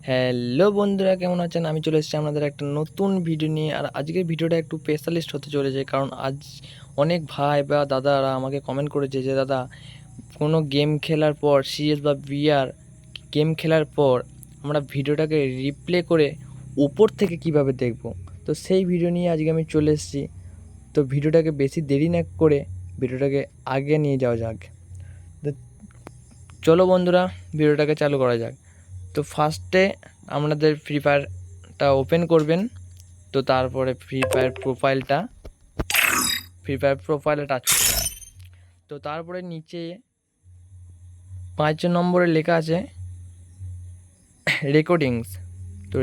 Hello বন্ধুরা, কেমন আছেন? আমি চলে এসেছি আপনাদের একটা নতুন ভিডিও নিয়ে। আর আজকের ভিডিওটা একটু স্পেশালিস্ট হতে চলেছে, কারণ আজ অনেক ভাই বা দাদারা আমাকে কমেন্ট করেছে যে দাদা, কোনো গেম খেলার পর সিএস বা বিআর গেম খেলার পর আমরা ভিডিওটাকে রিপ্লে করে উপর থেকে কিভাবে দেখব। তো সেই ভিডিও নিয়ে আজকে আমি চলে এসেছি। তো ভিডিওটাকে বেশি দেরি না করে ভিডিওটাকে আগে নিয়ে যাওয়া যাক। তো চলো বন্ধুরা, ভিডিওটাকে চালু করা যাক। তো ফার্স্টে আপনাদের ফ্রি ফায়ারটা ওপেন করবেন। তো তারপরে ফ্রি ফায়ার প্রোফাইলে টাচ করবেন। তো তারপরে নিচে 5 নম্বরে লেখা আছে রেকর্ডিংস। তো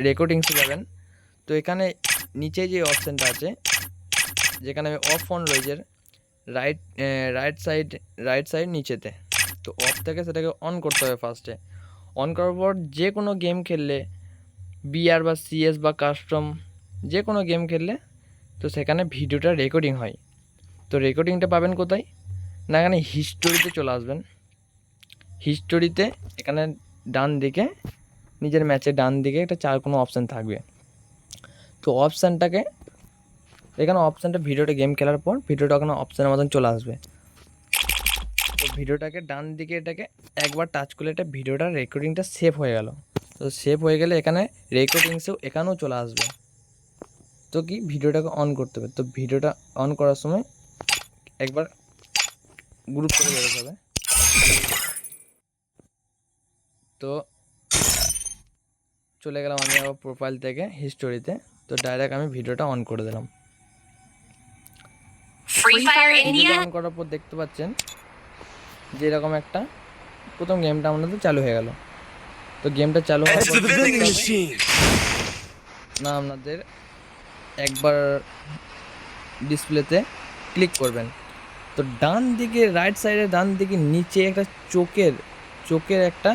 রেকর্ডিংসে যাবেন। তো এখানে নিচে যে অপশানটা আছে, যেখানে অফ অন রয়েছে রাইট সাইড নিচেতে, তো অফ থেকে সেটাকে অন করতে হবে ফার্স্টে। অন করার পর যে কোনো গেম খেললে, বিআর বা সিএস বা কাস্টম, যে কোনো গেম খেললে তো সেখানে ভিডিওটা রেকর্ডিং হয়। তো রেকর্ডিংটা পাবেন কোথায় না, এখানে হিস্টোরিতে চলে আসবেন। হিস্টোরিতে এখানে ডান দিকে, নিজের ম্যাচের ডান দিকে একটা কোনো অপশান থাকবে। তো অপশানটা ভিডিওটা গেম খেলার পর ভিডিওটা ওখানে অপশানের মতন চলে আসবে। তো ভিডিওটাকে ডান দিকে এটাকে একবার টাচ করলে এটা ভিডিওটার রেকর্ডিংটা সেভ হয়ে গেল। তো সেভ হয়ে গেলে এখানে রেকর্ডিংসেও এখানেও চলে আসবে। তো কি ভিডিওটাকে অন করতে হবে। তো ভিডিওটা অন করার সময় একবার গ্রুপ করে বেরোতে হবে। তো চলে গেলাম আমি আবার প্রোফাইল থেকে হিস্টোরিতে। তো ডাইরেক্ট আমি ভিডিওটা অন করে দিলাম। ভিডিওটা অন করার পর দেখতে পাচ্ছেন যে এরকম একটা প্রথম গেমটা আমাদের চালু হয়ে গেল। তো গেমটা চালু হওয়ার পর না, আপনাদের একবার ডিসপ্লেতে ক্লিক করবেন। তো ডান দিকে, রাইট সাইডে ডান দিকে নিচে একটা চোখের একটা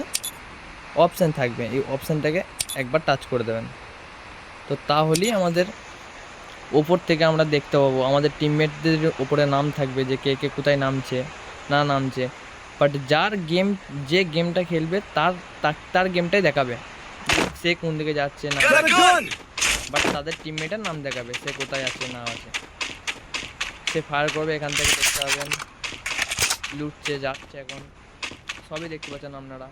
অপশান থাকবে। এই অপশানটাকে একবার টাচ করে দেবেন। তো তাহলেই আমাদের ওপর থেকে আমরা দেখতে পাবো, আমাদের টিমমেটদের ওপরে নাম থাকবে যে কে কে কোথায় নামছে না নামছে। বাট যে গেমটা খেলবে তার গেমটাই দেখাবে, সে কোন দিকে যাচ্ছে না, বাট তাদের টিমমেটের নাম দেখাবে, সে কোথায় আছে না আছে। সে ফায়ার করবে, এখান থেকে দেখতে পাবেন লুটছে যাচ্ছে, এখন সবই দেখতে পাচ্ছেন আপনারা।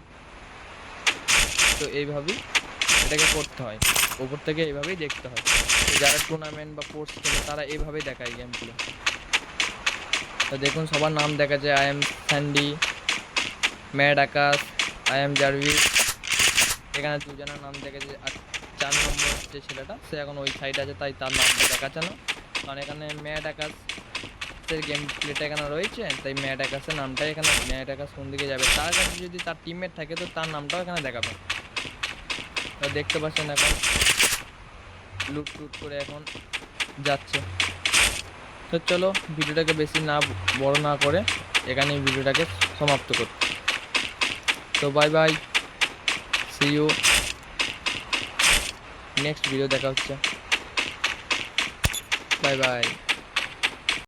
তো এইভাবেই এটাকে করতে হয়, ওপর থেকে এইভাবেই দেখতে হয়। তো যারা টুর্নামেন্ট বা কোর্স খেলে তারা এইভাবেই দেখায় গেমগুলো। তো দেখুন সবার নাম দেখা যায়, I am Sandy, mad Akash, I am Jarvis. এখানে দুজনের নাম দেখেছে। আর 4 নম্বর যে ছেলেটা, সে এখন ওই সাইডে আছে, তাই তার নামটা দেখাচ্ছে না। কারণ এখানে ম্যাড আকাশের গেম প্লেটা এখানে রয়েছে, তাই ম্যাড আকাশের নামটাই এখানে। ম্যাড আকাশ কোন দিকে যাবে, তার কাছে যদি তার টিমমেট থাকে তো তার নামটাও এখানে দেখাবে। তো দেখতে পাচ্ছেন এখন লুট করে এখন যাচ্ছে। তো চলো ভিডিওটাকে বেশি বড় না করে এখানেই ভিডিওটাকে সমাপ্ত করি। তো bye bye, see you, next video দেখা হচ্ছে। Bye by.